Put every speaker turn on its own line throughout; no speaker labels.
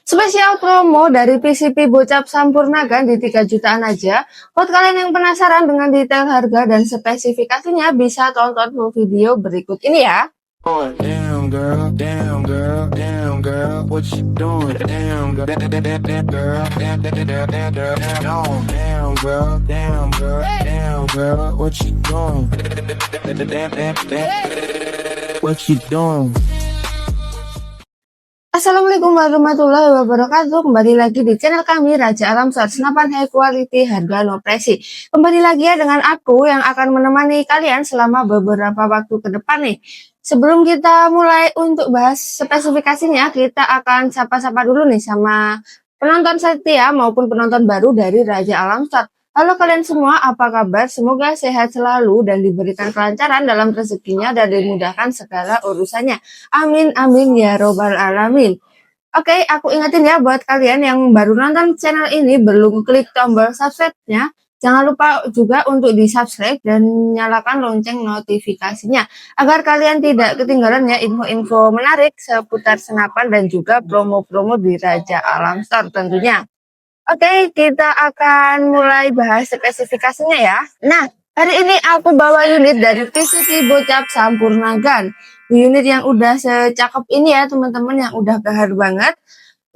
Spesial promo dari PCP Bocap Sampurnaga di 3 jutaan aja. Buat kalian yang penasaran dengan detail harga dan spesifikasinya, bisa tonton full video berikut ini ya.
Damn girl, damn girl, damn girl, what you doing? Damn girl, damn girl, damn girl, damn girl, damn girl, damn girl, what you doing? What you doing?
Assalamualaikum warahmatullahi wabarakatuh. Kembali lagi di channel kami Raja Alam senapan high quality harga no presi. Kembali lagi ya dengan aku yang akan menemani kalian selama beberapa waktu ke depan nih. Sebelum kita mulai untuk bahas spesifikasinya, kita akan sapa-sapa dulu nih sama penonton setia maupun penonton baru dari Raja Alam Start. Halo kalian semua, apa kabar? Semoga sehat selalu dan diberikan kelancaran dalam rezekinya dan dimudahkan segala urusannya. Amin, amin, ya robbal alamin. Oke, aku ingetin ya buat kalian yang baru nonton channel ini, belum klik tombol subscribe-nya, jangan lupa juga untuk di-subscribe dan nyalakan lonceng notifikasinya, agar kalian tidak ketinggalan ya info-info menarik seputar senapan dan juga promo-promo di Raja Alam Store tentunya. Oke, kita akan mulai bahas spesifikasinya ya. Nah, hari ini aku bawa unit dari PCP Bocap Sampurnagan. Unit yang udah secakep ini ya teman-teman, yang udah gahar banget.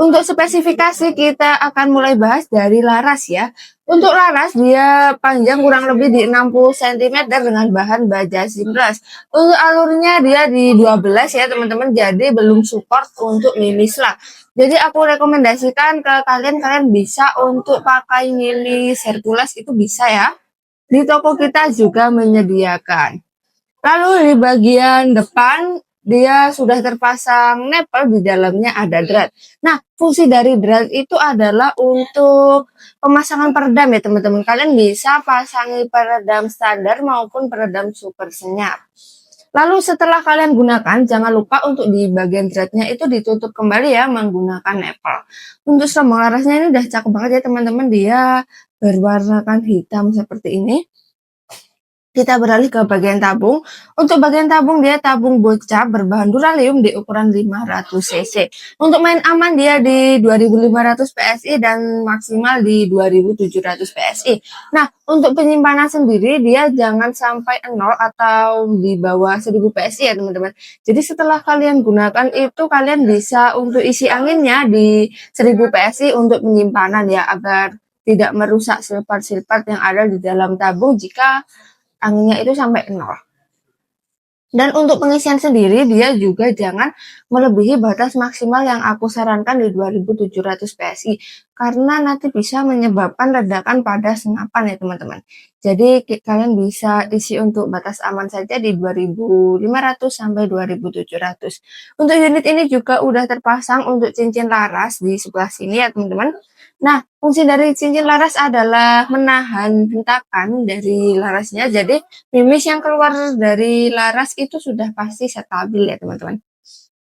Untuk spesifikasi kita akan mulai bahas dari laras ya. Untuk laras dia panjang kurang lebih di 60 cm dengan bahan baja seamless. Untuk alurnya dia di 12 ya teman-teman, jadi belum support untuk mimis lah. Jadi aku rekomendasikan ke kalian bisa untuk pakai mili Hercules, itu bisa ya. Di toko kita juga menyediakan. Lalu di bagian depan dia sudah terpasang nepel, di dalamnya ada drat. Nah, fungsi dari drat itu adalah untuk pemasangan peredam ya teman-teman. Kalian bisa pasangi peredam standar maupun peredam super senyap. Lalu setelah kalian gunakan, jangan lupa untuk di bagian dratnya itu ditutup kembali ya menggunakan nepel. Untuk serabang larasnya ini udah cakep banget ya teman-teman, dia berwarnakan hitam seperti ini. Kita beralih ke bagian tabung. Untuk bagian tabung dia tabung bocap berbahan duralium di ukuran 500 cc. Untuk main aman dia di 2500 PSI dan maksimal di 2700 PSI. Nah, untuk penyimpanan sendiri dia jangan sampai 0 atau di bawah 1000 PSI ya teman-teman. Jadi setelah kalian gunakan itu kalian bisa untuk isi anginnya di 1000 PSI untuk penyimpanan ya, agar tidak merusak silpat-silpat yang ada di dalam tabung jika anginnya itu sampai 0. Dan untuk pengisian sendiri dia juga jangan melebihi batas maksimal yang aku sarankan di 2700 PSI, karena nanti bisa menyebabkan ledakan pada senapan ya teman-teman. Jadi kalian bisa isi untuk batas aman saja di 2500 sampai 2700. Untuk unit ini juga udah terpasang untuk cincin laras di sebelah sini ya teman-teman. Nah, fungsi dari cincin laras adalah menahan hentakan dari larasnya, jadi mimis yang keluar dari laras itu sudah pasti stabil ya teman-teman.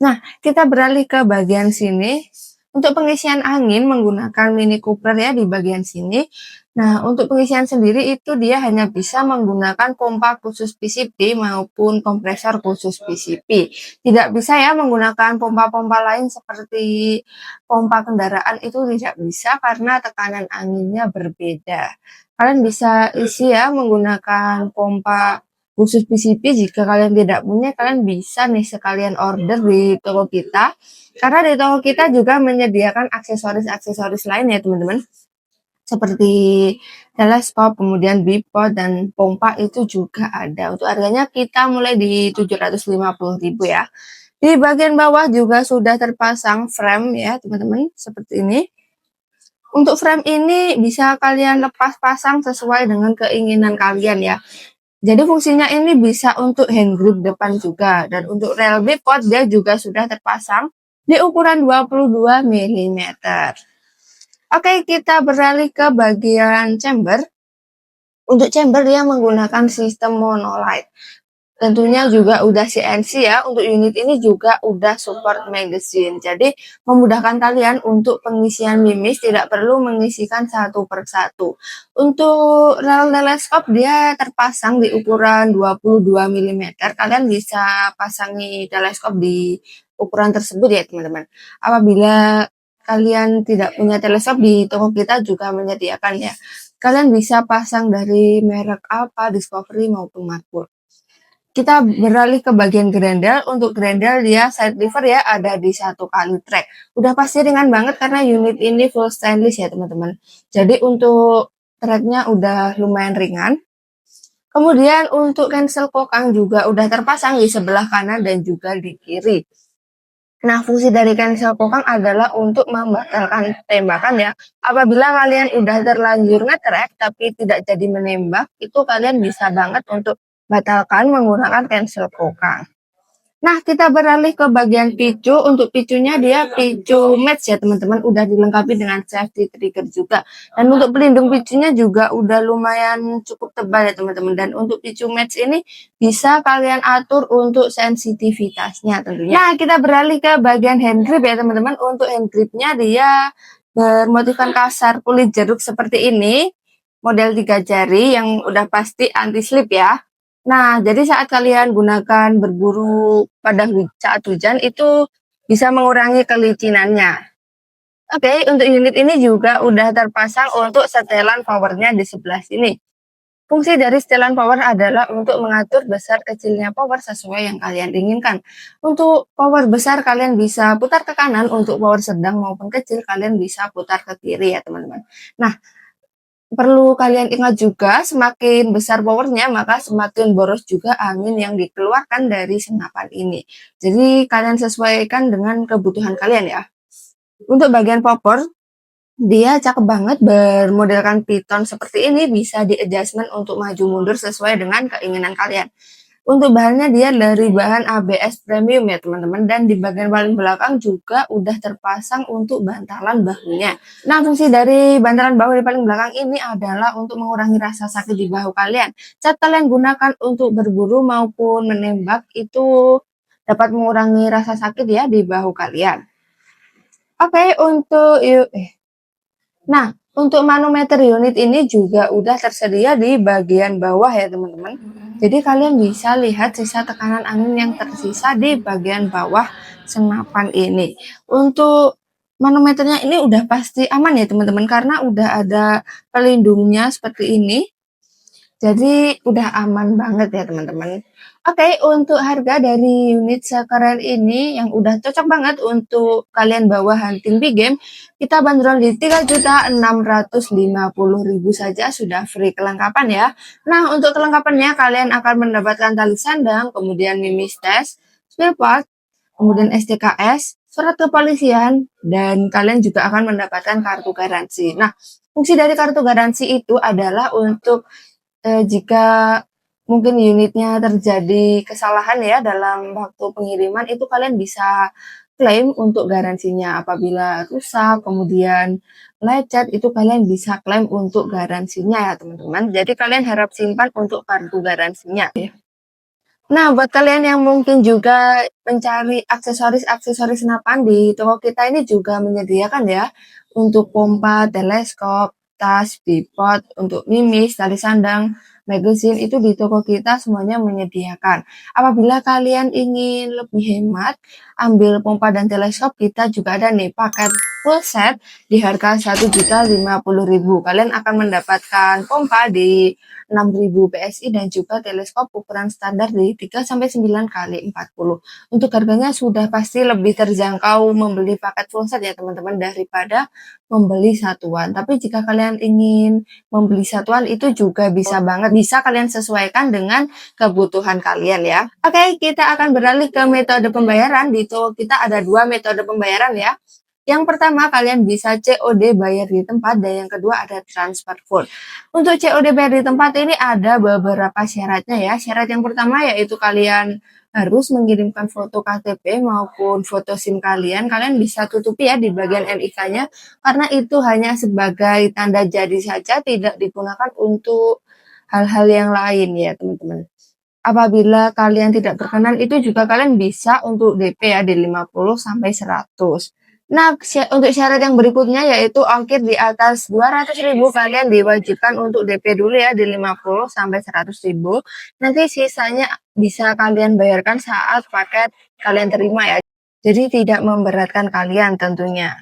Nah, kita beralih ke bagian sini. Untuk pengisian angin menggunakan Mini Cooper ya di bagian sini. Nah, untuk pengisian sendiri itu dia hanya bisa menggunakan pompa khusus PCP maupun kompresor khusus PCP. Tidak bisa ya menggunakan pompa-pompa lain seperti pompa kendaraan, itu tidak bisa karena tekanan anginnya berbeda. Kalian bisa isi ya menggunakan pompa khusus PCP. Jika kalian tidak punya, kalian bisa nih sekalian order di toko kita. Karena di toko kita juga menyediakan aksesoris-aksesoris lain ya teman-teman. Seperti teleskop, kemudian bipod, dan pompa itu juga ada. Untuk harganya kita mulai di 750.000 ya. Di bagian bawah juga sudah terpasang frame ya teman-teman, seperti ini. Untuk frame ini bisa kalian lepas pasang sesuai dengan keinginan kalian ya. Jadi fungsinya ini bisa untuk hand grip depan juga. Dan untuk rel bipod dia juga sudah terpasang di ukuran 22 mm. Oke, kita beralih ke bagian chamber. Untuk chamber dia menggunakan sistem monolight. Tentunya juga udah CNC ya. Untuk unit ini juga udah support magazine. Jadi memudahkan kalian untuk pengisian mimis, tidak perlu mengisikan satu persatu. Untuk rel teleskop dia terpasang di ukuran 22 mm. Kalian bisa pasangi teleskop di ukuran tersebut ya teman-teman. Apabila kalian tidak punya teleskop, di toko kita juga menyediakan ya. Kalian bisa pasang dari merek apa, Discovery maupun Markwood. Kita beralih ke bagian grendel. Untuk grendel dia side lever ya, ada di 1 kali track. Udah pasti ringan banget karena unit ini full stainless ya teman-teman. Jadi untuk tracknya udah lumayan ringan. Kemudian untuk cancel kokang juga udah terpasang di sebelah kanan dan juga di kiri. Nah, fungsi dari cancel kokang adalah untuk membatalkan tembakan ya. Apabila kalian udah terlanjur ngetrek tapi tidak jadi menembak, itu kalian bisa banget untuk batalkan menggunakan cancel kokang. Nah, kita beralih ke bagian picu. Untuk picunya dia picu match ya teman-teman, udah dilengkapi dengan safety trigger juga. Dan untuk pelindung picunya juga udah lumayan cukup tebal ya teman-teman. Dan untuk picu match ini bisa kalian atur untuk sensitivitasnya tentunya. Nah, kita beralih ke bagian hand grip ya teman-teman. Untuk hand gripnya dia bermotifkan kasar kulit jeruk seperti ini. Model 3 jari yang udah pasti anti slip ya. Nah, jadi saat kalian gunakan berburu pada saat hujan itu bisa mengurangi kelicinannya. Oke, untuk unit ini juga udah terpasang untuk setelan powernya di sebelah sini. Fungsi dari setelan power adalah untuk mengatur besar kecilnya power sesuai yang kalian inginkan. Untuk power besar kalian bisa putar ke kanan, untuk power sedang maupun kecil kalian bisa putar ke kiri ya teman-teman. Nah, perlu kalian ingat juga, semakin besar powernya, maka semakin boros juga angin yang dikeluarkan dari senapan ini. Jadi kalian sesuaikan dengan kebutuhan kalian ya. Untuk bagian popor, dia cakep banget bermodelkan piton seperti ini, bisa di adjustment untuk maju mundur sesuai dengan keinginan kalian. Untuk bahannya dia dari bahan ABS premium ya teman-teman, dan di bagian paling belakang juga udah terpasang untuk bantalan bahunya. Nah, fungsi dari bantalan bahu di paling belakang ini adalah untuk mengurangi rasa sakit di bahu kalian. Saat kalian gunakan untuk berburu maupun menembak itu dapat mengurangi rasa sakit ya di bahu kalian. Oke, Nah, untuk manometer unit ini juga udah tersedia di bagian bawah ya teman-teman. Jadi kalian bisa lihat sisa tekanan angin yang tersisa di bagian bawah senapan ini. Untuk manometernya ini udah pasti aman ya teman-teman, karena udah ada pelindungnya seperti ini. Jadi udah aman banget ya teman-teman. Oke, untuk harga dari unit sekeren ini yang udah cocok banget untuk kalian bawa hunting big game, kita bandrol di 3.650.000 saja, sudah free kelengkapan ya. Nah, untuk kelengkapannya kalian akan mendapatkan tali sandang, kemudian mimis tes, spare part, kemudian STKS, surat kepolisian, dan kalian juga akan mendapatkan kartu garansi. Nah, fungsi dari kartu garansi itu adalah untuk jika mungkin unitnya terjadi kesalahan ya dalam waktu pengiriman, itu kalian bisa klaim untuk garansinya. Apabila rusak, kemudian lecet, itu kalian bisa klaim untuk garansinya ya teman-teman. Jadi kalian harap simpan untuk kartu garansinya ya. Nah, buat kalian yang mungkin juga mencari aksesoris-aksesoris senapan, di toko kita ini juga menyediakan ya, untuk pompa, teleskop, tas, bipod, untuk mimis, tali sandang, magazine, itu di toko kita semuanya menyediakan. Apabila kalian ingin lebih hemat, ambil pompa dan teleskop, kita juga ada nih paket full set di harga 1.050.000. Kalian akan mendapatkan pompa di 6.000 PSI dan juga teleskop ukuran standar di 3-9 kali 40. Untuk harganya sudah pasti lebih terjangkau membeli paket full set ya teman-teman, daripada membeli satuan. Tapi jika kalian ingin membeli satuan, itu juga bisa banget, bisa kalian sesuaikan dengan kebutuhan kalian ya. Oke, kita akan beralih ke metode pembayaran. Di toko kita ada 2 metode pembayaran ya. Yang pertama, kalian bisa COD bayar di tempat, dan yang kedua ada transfer full. Untuk COD bayar di tempat ini ada beberapa syaratnya ya. Syarat yang pertama yaitu kalian harus mengirimkan foto KTP maupun foto SIM kalian. Kalian bisa tutupi ya di bagian NIK-nya, karena itu hanya sebagai tanda jadi saja, tidak digunakan untuk hal-hal yang lain ya teman-teman. Apabila kalian tidak berkenan, itu juga kalian bisa untuk DP ya di 50-100. Nah, untuk syarat yang berikutnya yaitu ongkir di atas 200.000 kalian diwajibkan untuk DP dulu ya di 50-100.000. Nanti sisanya bisa kalian bayarkan saat paket kalian terima ya. Jadi tidak memberatkan kalian tentunya.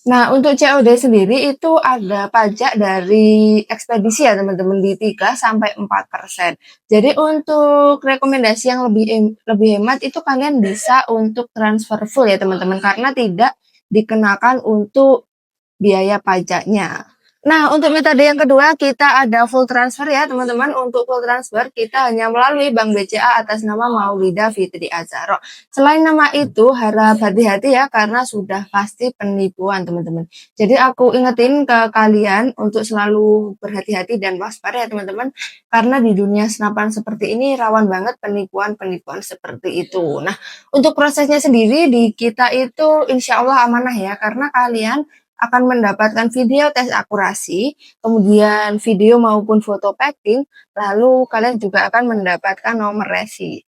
Nah, untuk COD sendiri itu ada pajak dari ekspedisi ya teman-teman di 3 sampai 4%. Jadi untuk rekomendasi yang lebih hemat itu kalian bisa untuk transfer full ya teman-teman karena tidak dikenakan untuk biaya pajaknya. Nah, untuk metode yang kedua kita ada full transfer ya teman-teman. Untuk full transfer kita hanya melalui Bank BCA atas nama Maulida Fitri Azharo. Selain nama itu harap hati-hati ya karena sudah pasti penipuan teman-teman. Jadi aku ingetin ke kalian untuk selalu berhati-hati dan waspada ya teman-teman. Karena di dunia senapan seperti ini rawan banget penipuan-penipuan seperti itu. Nah, untuk prosesnya sendiri di kita itu insya Allah amanah ya karena kalian akan mendapatkan video tes akurasi, kemudian video maupun foto packing, lalu kalian juga akan mendapatkan nomor resi.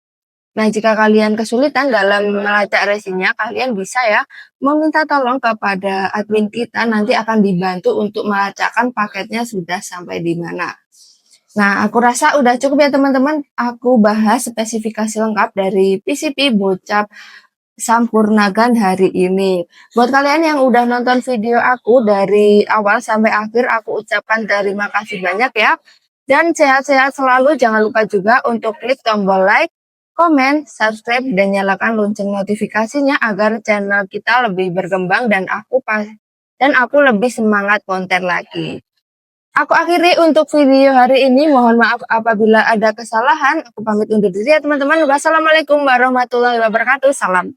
Nah, jika kalian kesulitan dalam melacak resinya, kalian bisa ya meminta tolong kepada admin kita, nanti akan dibantu untuk melacakkan paketnya sudah sampai di mana. Nah, aku rasa udah cukup ya teman-teman. Aku bahas spesifikasi lengkap dari PCP Bocap Sampurnagan hari ini. Buat kalian yang udah nonton video aku dari awal sampai akhir, aku ucapkan terima kasih banyak ya. Dan sehat-sehat selalu. Jangan lupa juga untuk klik tombol like, komen, subscribe, dan nyalakan lonceng notifikasinya agar channel kita lebih berkembang dan aku lebih semangat konten lagi. Aku akhiri untuk video hari ini. Mohon maaf apabila ada kesalahan. Aku pamit undur diri ya teman-teman. Wassalamualaikum warahmatullahi wabarakatuh. Salam.